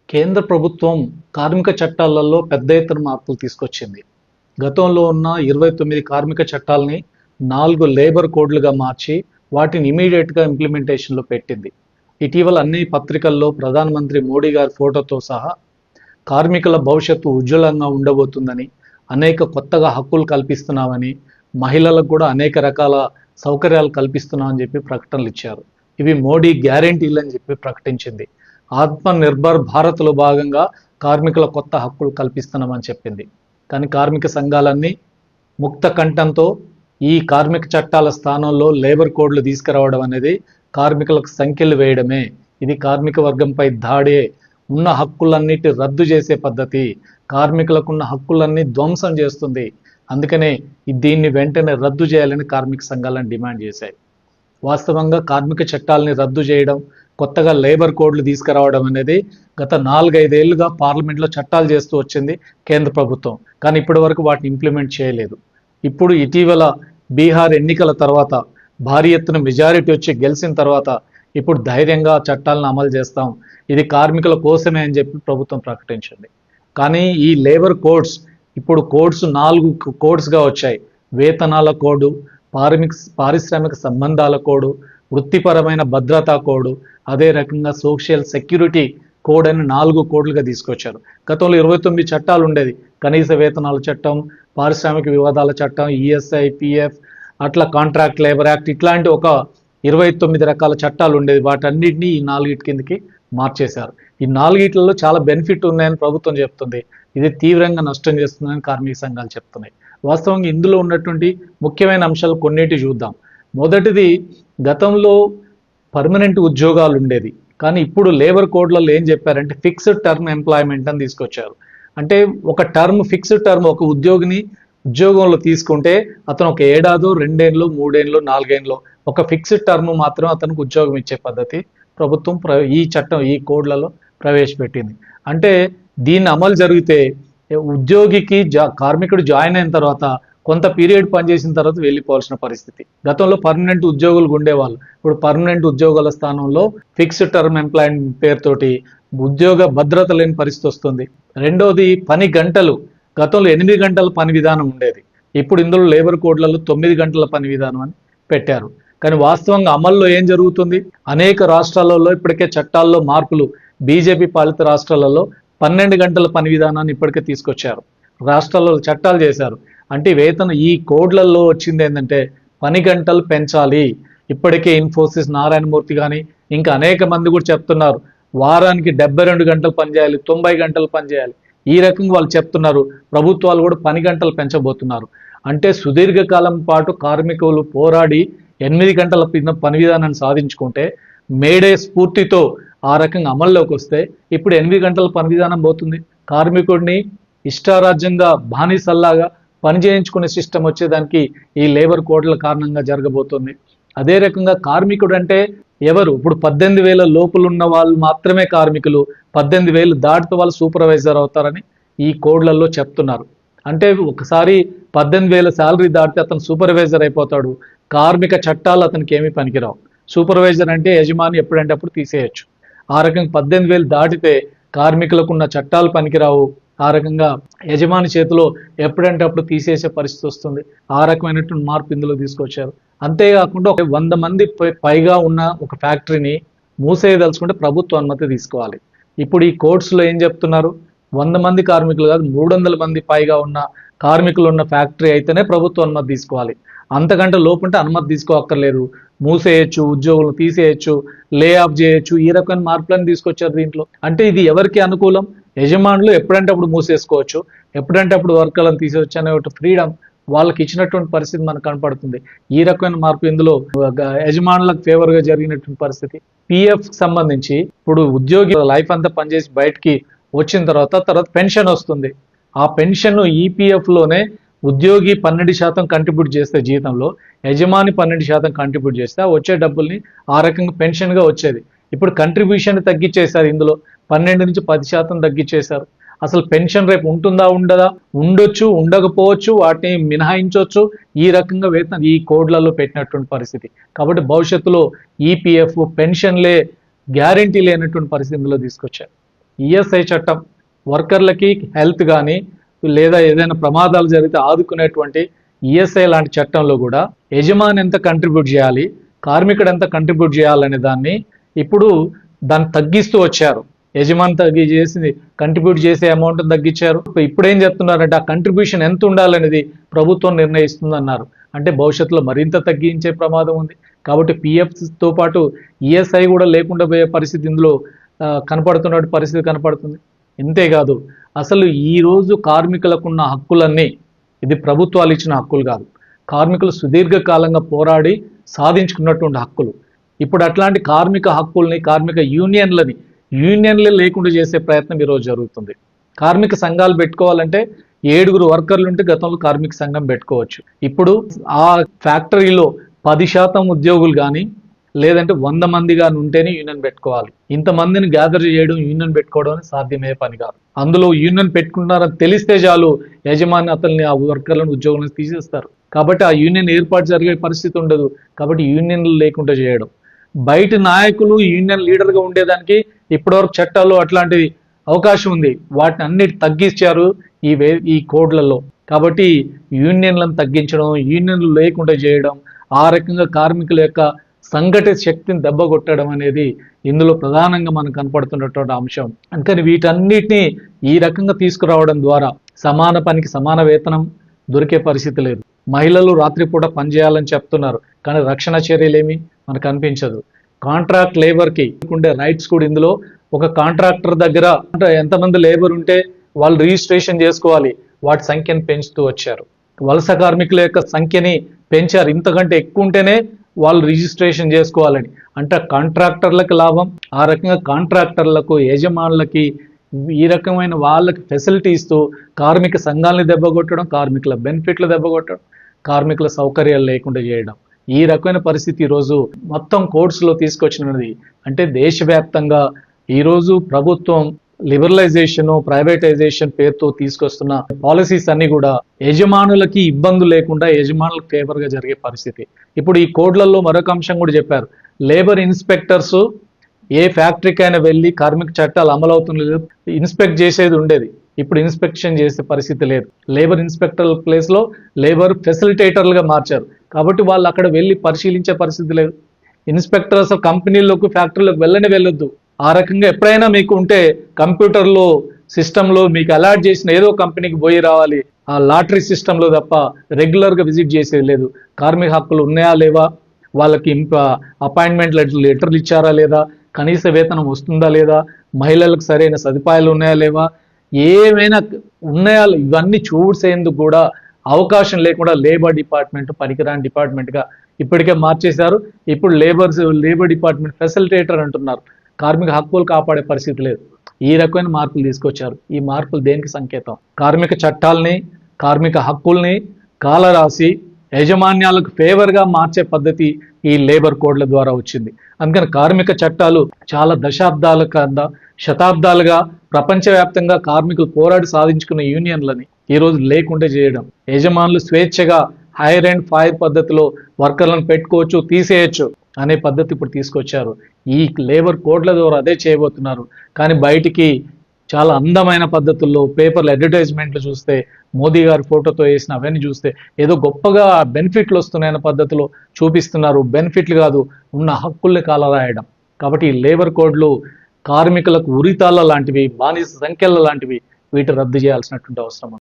కేంద్ర ప్రభుత్వం కార్మిక చట్టాలలో పెద్ద ఎత్తున మార్పులు తీసుకొచ్చింది. గతంలో ఉన్న 29 కార్మిక చట్టాలని 4 లేబర్ కోడ్లుగా మార్చి వాటిని ఇమీడియట్గా ఇంప్లిమెంటేషన్లో పెట్టింది. ఇటీవల అన్ని పత్రికల్లో ప్రధానమంత్రి మోడీ గారి ఫోటోతో సహా కార్మికుల భవిష్యత్తు ఉజ్వలంగా ఉండబోతుందని, అనేక కొత్తగా హక్కులు కల్పిస్తున్నామని, మహిళలకు కూడా అనేక రకాల సౌకర్యాలు కల్పిస్తున్నామని చెప్పి ప్రకటనలు ఇచ్చారు. ఇవి మోడీ గ్యారెంటీలు అని చెప్పి ప్రకటించింది. ఆత్మ నిర్భర్ భారత్లో భాగంగా కార్మికుల కొత్త హక్కులు కల్పిస్తున్నామని చెప్పింది. కానీ కార్మిక సంఘాలన్నీ ముక్త కంఠంతో ఈ కార్మిక చట్టాల స్థానంలో లేబర్ కోడ్లు తీసుకురావడం అనేది కార్మికులకు సంఖ్యలు వేయడమే, ఇది కార్మిక వర్గంపై దాడే, ఉన్న హక్కులన్నిటి రద్దు చేసే పద్ధతి, కార్మికులకు ఉన్న హక్కులన్నీ ధ్వంసం చేస్తుంది. అందుకనే దీన్ని వెంటనే రద్దు చేయాలని కార్మిక సంఘాలను డిమాండ్ చేశాయి. వాస్తవంగా కార్మిక చట్టాలని రద్దు చేయడం, కొత్తగా లేబర్ కోడ్లు తీసుకురావడం అనేది గత 4-5 ఏళ్లుగా పార్లమెంట్లో చట్టాలు చేస్తూ వచ్చింది కేంద్ర ప్రభుత్వం. కానీ ఇప్పటి వరకు వాటిని ఇంప్లిమెంట్ చేయలేదు. ఇప్పుడు ఇటీవల బీహార్ ఎన్నికల తర్వాత భారీ ఎత్తున మెజారిటీ వచ్చి గెలిచిన తర్వాత ఇప్పుడు ధైర్యంగా చట్టాలను అమలు చేస్తాం, ఇది కార్మికుల కోసమే అని చెప్పి ప్రభుత్వం ప్రకటించింది. కానీ ఈ లేబర్ కోడ్స్ ఇప్పుడు 4 కోడ్స్గా వచ్చాయి. వేతనాల కోడు, పారిశ్రామిక సంబంధాల కోడు, వృత్తిపరమైన భద్రతా కోడు, అదే రకంగా సోషల్ సెక్యూరిటీ కోడ్ అని 4 కోడ్లుగా తీసుకొచ్చారు. గతంలో 29 చట్టాలు ఉండేది. కనీస వేతనాల చట్టం, పారిశ్రామిక వివాదాల చట్టం, ఈఎస్ఐ, పిఎఫ్, అట్లా కాంట్రాక్ట్ లేబర్ యాక్ట్, ఇట్లాంటి ఒక 29 రకాల చట్టాలు ఉండేది. వాటన్నిటిని ఈ 4 కిందకి మార్చేశారు. ఈ 4 చాలా బెనిఫిట్ ఉన్నాయని ప్రభుత్వం చెప్తుంది. ఇది తీవ్రంగా నష్టం చేస్తుందని కార్మిక సంఘాలు చెప్తున్నాయి. వాస్తవంగా ఇందులో ఉన్నటువంటి ముఖ్యమైన అంశాలు కొన్నిటి చూద్దాం. మొదటిది, గతంలో పర్మనెంట్ ఉద్యోగాలు ఉండేది. కానీ ఇప్పుడు లేబర్ కోడ్లలో ఏం చెప్పారంటే ఫిక్స్డ్ టర్మ్ ఎంప్లాయ్మెంట్ అని తీసుకొచ్చారు. అంటే ఒక టర్మ్, ఫిక్స్డ్ టర్మ్, ఒక ఉద్యోగిని ఉద్యోగంలో తీసుకుంటే అతను ఒక 1 ఏడాదో 2 ఏళ్ళు 3 ఏళ్ళు 4 ఏళ్ళు ఒక ఫిక్స్డ్ టర్మ్ మాత్రం అతనికి ఉద్యోగం ఇచ్చే పద్ధతి ప్రభుత్వం ఈ చట్టం, ఈ కోడ్లలో ప్రవేశపెట్టింది. అంటే దీన్ని అమలు జరిగితే ఉద్యోగికి కార్మికుడు జాయిన్ అయిన తర్వాత కొంత పీరియడ్ పనిచేసిన తర్వాత వెళ్ళిపోవాల్సిన పరిస్థితి. గతంలో పర్మనెంట్ ఉద్యోగులు ఉండేవాళ్ళు, ఇప్పుడు పర్మనెంట్ ఉద్యోగుల స్థానంలో ఫిక్స్డ్ టర్మ్ ఎంప్లాయ్మెంట్ పేరుతోటి ఉద్యోగ భద్రత లేని పరిస్థితి వస్తుంది. రెండోది, పని గంటలు. గతంలో 8 గంటల పని విధానం ఉండేది. ఇప్పుడు ఇందులో లేబర్ కోడ్లలో 9 గంటల పని విధానం అని పెట్టారు. కానీ వాస్తవంగా అమల్లో ఏం జరుగుతుంది? అనేక రాష్ట్రాలలో ఇప్పటికే చట్టాల్లో మార్పులు, బీజేపీ పాలిత రాష్ట్రాలలో 12 గంటల పని విధానాన్ని ఇప్పటికే తీసుకొచ్చారు. రాష్ట్రాలలో చట్టాలు చేశారు. అంటే వేతన ఈ కోడ్లలో వచ్చింది ఏంటంటే పని గంటలు పెంచాలి. ఇప్పటికే ఇన్ఫోసిస్ నారాయణమూర్తి కానీ ఇంకా అనేక మంది కూడా చెప్తున్నారు, వారానికి 72 గంటలు పనిచేయాలి, 90 గంటలు పనిచేయాలి. ఈ రకంగా వాళ్ళు చెప్తున్నారు. ప్రభుత్వాలు కూడా పని గంటలు పెంచబోతున్నారు. అంటే సుదీర్ఘకాలం పాటు కార్మికులు పోరాడి 8 గంటల పని విధానాన్ని సాధించుకుంటే మేడే స్ఫూర్తితో ఆ రకంగా అమల్లోకి వస్తే ఇప్పుడు 8 గంటల పని విధానం పోతుంది. కార్మికుడిని ఇష్టారాజ్యంగా బానిసల్లాగా పని చేయించుకునే సిస్టమ్ వచ్చేదానికి ఈ లేబర్ కోడ్ల కారణంగా జరగబోతుంది. అదే రకంగా కార్మికుడు అంటే ఎవరు? ఇప్పుడు 18,000 లోపల ఉన్న వాళ్ళు మాత్రమే కార్మికులు, 18,000 దాటితే వాళ్ళు సూపర్వైజర్ అవుతారని ఈ కోడ్లలో చెప్తున్నారు. అంటే ఒకసారి 18,000 శాలరీ దాటితే అతను సూపర్వైజర్ అయిపోతాడు. కార్మిక చట్టాలు అతనికి ఏమీ పనికిరావు. సూపర్వైజర్ అంటే యజమాని ఎప్పుడంటే అప్పుడు తీసేయచ్చు. ఆ రకంగా 18,000 దాటితే కార్మికులకు ఉన్న చట్టాలు పనికిరావు. ఆ రకంగా యజమాని చేతిలో ఎప్పుడంటే అప్పుడు తీసేసే పరిస్థితి వస్తుంది. ఆ రకమైనటువంటి మార్పు ఇందులో తీసుకొచ్చారు. అంతేకాకుండా 100 మంది పైగా ఉన్న ఒక ఫ్యాక్టరీని మూసేయదలుచుకుంటే ప్రభుత్వ అనుమతి తీసుకోవాలి. ఇప్పుడు ఈ కోడ్స్లో ఏం చెప్తున్నారు? 100 మంది కార్మికులు కాదు, 300 మంది పైగా ఉన్న కార్మికులు ఉన్న ఫ్యాక్టరీ అయితేనే ప్రభుత్వ అనుమతి తీసుకోవాలి. అంతకంటే లోపుంటే అనుమతి తీసుకోక్కర్లేదు. మూసేయచ్చు, ఉద్యోగులను తీసేయచ్చు, లే ఆఫ్ చేయొచ్చు. ఈ రకమైన మార్పులను తీసుకొచ్చారు దీంట్లో. అంటే ఇది ఎవరికి అనుకూలం? యజమానులు ఎప్పుడంటే అప్పుడు మూసేసుకోవచ్చు, ఎప్పుడంటే అప్పుడు వర్కర్లను తీసేయచ్చు అనే ఒక ఫ్రీడమ్ వాళ్ళకి ఇచ్చినటువంటి పరిస్థితి మనకు కనపడుతుంది. ఈ రకమైన మార్పు ఇందులో యజమానులకు ఫేవర్గా జరిగినటువంటి పరిస్థితి. పిఎఫ్ సంబంధించి ఇప్పుడు ఉద్యోగి లైఫ్ అంతా పనిచేసి బయటికి వచ్చిన తర్వాత పెన్షన్ వస్తుంది. ఆ పెన్షన్ ఈపీఎఫ్లోనే ఉద్యోగి 12% కంట్రిబ్యూట్ చేస్తే జీతంలో, యజమాని 12% కంట్రిబ్యూట్ చేస్తే వచ్చే డబ్బుల్ని ఆ రకంగా పెన్షన్గా వచ్చేది. ఇప్పుడు కంట్రిబ్యూషన్ తగ్గించేశారు. ఇందులో 12 నుంచి 10% తగ్గించేశారు. అసలు పెన్షన్ రేపు ఉంటుందా ఉండదా? ఉండొచ్చు, ఉండకపోవచ్చు, వాటిని మినహాయించవచ్చు. ఈ రకంగా వేతన ఈ కోడ్లలో పెట్టినటువంటి పరిస్థితి. కాబట్టి భవిష్యత్తులో ఈపీఎఫ్ పెన్షన్లే గ్యారంటీ లేనటువంటి పరిస్థితి ఇందులో తీసుకొచ్చారు. ఈఎస్ఐ చట్టం వర్కర్లకి హెల్త్ కానీ లేదా ఏదైనా ప్రమాదాలు జరిగితే ఆదుకునేటువంటి ఈఎస్ఐ లాంటి చట్టంలో కూడా యజమాని ఎంత కంట్రిబ్యూట్ చేయాలి, కార్మికుడు ఎంత కంట్రిబ్యూట్ చేయాలనే దాన్ని ఇప్పుడు దాన్ని తగ్గిస్తూ వచ్చారు. యజమాని చేసి కంట్రిబ్యూట్ చేసే అమౌంట్ తగ్గించారు. ఇప్పుడు ఏం చెప్తున్నారంటే ఆ కంట్రిబ్యూషన్ ఎంత ఉండాలనేది ప్రభుత్వం నిర్ణయిస్తుంది అన్నారు. అంటే భవిష్యత్తులో మరింత తగ్గించే ప్రమాదం ఉంది. కాబట్టి పిఎఫ్తో పాటు ఈఎస్ఐ కూడా లేకుండా పోయే పరిస్థితి ఇందులో కనపడుతున్న పరిస్థితి కనపడుతుంది. ఇంతేకాదు అసలు ఈరోజు కార్మికులకున్న హక్కులన్నీ ఇది ప్రభుత్వాలు ఇచ్చిన హక్కులు కాదు, కార్మికులు సుదీర్ఘకాలంగా పోరాడి సాధించుకున్నటువంటి హక్కులు. ఇప్పుడు అట్లాంటి కార్మిక హక్కుల్ని, కార్మిక యూనియన్లు లేకుండా చేసే ప్రయత్నం ఈరోజు జరుగుతుంది. కార్మిక సంఘాలు పెట్టుకోవాలంటే 7 వర్కర్లు ఉంటే గతంలో కార్మిక సంఘం పెట్టుకోవచ్చు. ఇప్పుడు ఆ ఫ్యాక్టరీలో 10% ఉద్యోగులు కానీ లేదంటే 100 మంది కానీ ఉంటేనే యూనియన్ పెట్టుకోవాలి. ఇంతమందిని గ్యాదర్ చేయడం, యూనియన్ పెట్టుకోవడం సాధ్యమయ్యే పని కాదు. అందులో యూనియన్ పెట్టుకుంటున్నారని తెలిస్తే చాలు యజమాని అతన్ని, ఆ వర్కర్లను, ఉద్యోగులను తీసేస్తారు. కాబట్టి ఆ యూనియన్ ఏర్పాటు జరిగే పరిస్థితి ఉండదు. కాబట్టి యూనియన్లు లేకుండా చేయడం, బయట నాయకులు యూనియన్ లీడర్గా ఉండేదానికి ఇప్పటివరకు చట్టాల్లో అట్లాంటి అవకాశం ఉంది. వాటిని అన్నిటి తగ్గించారు ఈ కోడ్లలో. కాబట్టి యూనియన్లను తగ్గించడం, యూనియన్లు లేకుండా చేయడం, ఆ రకంగా కార్మికుల యొక్క సంఘటిత శక్తిని దెబ్బ కొట్టడం అనేది ఇందులో ప్రధానంగా మనకు కనపడుతున్నటువంటి అంశం. అందుకని వీటన్నిటిని ఈ రకంగా తీసుకురావడం ద్వారా సమాన పనికి సమాన వేతనం దొరికే పరిస్థితి లేదు. మహిళలు రాత్రిపూట పనిచేయాలని చెప్తున్నారు, కానీ రక్షణ చర్యలేమి మనకు కనిపించదు. కాంట్రాక్ట్ లేబర్కి ఉండే రైట్స్ కూడా ఇందులో ఒక కాంట్రాక్టర్ దగ్గర ఎంతమంది లేబర్ ఉంటే వాళ్ళు రిజిస్ట్రేషన్ చేసుకోవాలి, వాటి సంఖ్యను పెంచుతూ వచ్చారు. వలస కార్మికుల యొక్క సంఖ్యని పెంచారు, ఇంతకంటే ఎక్కువ ఉంటేనే వాళ్ళు రిజిస్ట్రేషన్ చేసుకోవాలని. అంటే కాంట్రాక్టర్లకు లాభం. ఆ రకంగా కాంట్రాక్టర్లకు, యజమానులకి ఈ రకమైన వాళ్ళకి ఫెసిలిటీ ఇస్తూ కార్మిక సంఘాలని దెబ్బకొట్టడం, కార్మికుల బెనిఫిట్లు దెబ్బకొట్టడం, కార్మికుల సౌకర్యాలు లేకుండా చేయడం, ఈ రకమైన పరిస్థితి ఈరోజు మొత్తం కోర్ట్స్లో తీసుకొచ్చినది. అంటే దేశవ్యాప్తంగా ఈరోజు ప్రభుత్వం లిబరలైజేషన్, ప్రైవేటైజేషన్ పేరుతో తీసుకొస్తున్న పాలసీస్ అన్ని కూడా యజమానులకి ఇబ్బందులు లేకుండా యజమానులకు ఫేవర్గా జరిగే పరిస్థితి. ఇప్పుడు ఈ కోడ్లలో మరొక అంశం కూడా చెప్పారు. లేబర్ ఇన్స్పెక్టర్స్ ఏ ఫ్యాక్టరీకైనా వెళ్ళి కార్మిక చట్టాలు అమలవుతున్న ఇన్స్పెక్ట్ చేసేది ఉండేది. ఇప్పుడు ఇన్స్పెక్షన్ చేసే పరిస్థితి లేదు. లేబర్ ఇన్స్పెక్టర్ ప్లేస్లో లేబర్ ఫెసిలిటేటర్లుగా మార్చారు. కాబట్టి వాళ్ళు అక్కడ వెళ్ళి పరిశీలించే పరిస్థితి లేదు. ఇన్స్పెక్టర్స్ కంపెనీల్లోకి, ఫ్యాక్టరీలోకి వెళ్ళొద్దు. ఆ రకంగా ఎప్పుడైనా మీకు ఉంటే కంప్యూటర్లో, సిస్టంలో మీకు అలాట్ చేసిన ఏదో కంపెనీకి పోయి రావాలి, ఆ లాటరీ సిస్టంలో తప్ప రెగ్యులర్గా విజిట్ చేసేది లేదు. కార్మిక హక్కులు ఉన్నాయా లేవా, వాళ్ళకి అపాయింట్మెంట్ లెటర్లు ఇచ్చారా లేదా, కనీస వేతనం వస్తుందా లేదా, మహిళలకు సరైన సదుపాయాలు ఉన్నాయా లేవా, ఏమైనా ఉన్నాయా, ఇవన్నీ చూసేందుకు కూడా అవకాశం లేకుండా లేబర్ డిపార్ట్మెంట్ పనికిరాని డిపార్ట్మెంట్గా ఇప్పటికే మార్చేశారు. ఇప్పుడు లేబర్ డిపార్ట్మెంట్ ఫెసిలిటేటర్ అంటున్నారు. కార్మిక హక్కులు కాపాడే పరిస్థితి లేదు. ఈ రకమైన మార్పులు తీసుకొచ్చారు. ఈ మార్పులు దేనికి సంకేతం? కార్మిక చట్టాలని, కార్మిక హక్కుల్ని కాలరాసి యాజమాన్యాలకు ఫేవర్గా మార్చే పద్ధతి ఈ లేబర్ కోడ్ల ద్వారా వచ్చింది. అందుకని కార్మిక చట్టాలు చాలా శతాబ్దాలుగా ప్రపంచవ్యాప్తంగా కార్మికులు పోరాడి సాధించుకున్న యూనియన్లని ఈరోజు లేకుండా చేయడం, యజమానులు స్వేచ్ఛగా హైర్ అండ్ ఫైర్ పద్ధతిలో వర్కర్లను పెట్టుకోవచ్చు, తీసేయచ్చు అనే పద్ధతి ఇప్పుడు తీసుకొచ్చారు. ఈ లేబర్ కోడ్ల ద్వారా అదే చేయబోతున్నారు. కానీ బయటికి చాలా అందమైన పద్ధతుల్లో పేపర్లు, అడ్వర్టైజ్మెంట్లు చూస్తే, మోదీ గారి ఫోటోతో వేసిన అవన్నీ చూస్తే ఏదో గొప్పగా బెనిఫిట్లు వస్తున్నాయన్న పద్ధతిలో చూపిస్తున్నారు. బెనిఫిట్లు కాదు, ఉన్న హక్కుల్ని కాలరాయడం. కాబట్టి ఈ లేబర్ కోడ్లు కార్మికులకు ఉరితాళ్ళ లాంటివి, బానిస సంఖ్యల లాంటివి, వీటి రద్దు చేయాల్సినటువంటి అవసరం ఉంది.